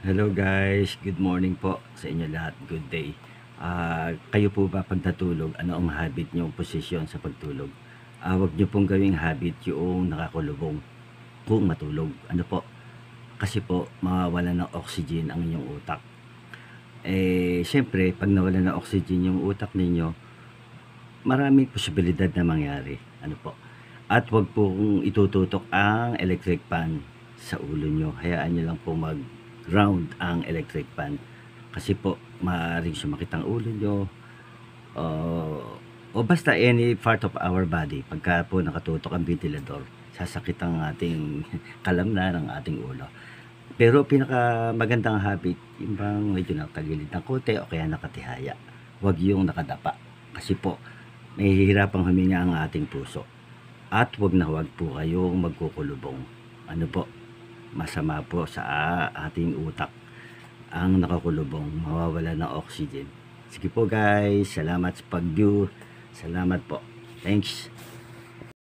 Hello guys, good morning po sa inyo lahat. Good day. Kayo po ba pag natulog, ano ang habit niyong posisyon sa pagtulog? Wag niyo pong gawing habit yung nakakulubong kung matulog. Ano po? Kasi po mawawalan ng oxygen ang inyong utak. Siyempre, pag nawalan ng oxygen yung utak ninyo, maraming posibilidad na mangyari. Ano po? At wag pong itututok ang electric fan sa ulo nyo. Hayaan nyo lang po mag-ground ang electric fan. Kasi po, maaaring sumakit ang ulo nyo. O basta any part of our body. Pagka po nakatutok ang ventilador, sasakit ang ating kalamnan ng ating ulo. Pero pinaka magandang habit, yung bang medyo nakatagilid ng konti o kaya nakatihaya. Huwag yung nakadapa. Kasi po, mahihirapang huminga ang ating puso. At huwag na huwag po kayong magkukulubong. Ano po, masama po sa ating utak ang nakakulubong, mawawala ng oxygen. Sige po guys, salamat sa pag-view. Salamat po. Thanks.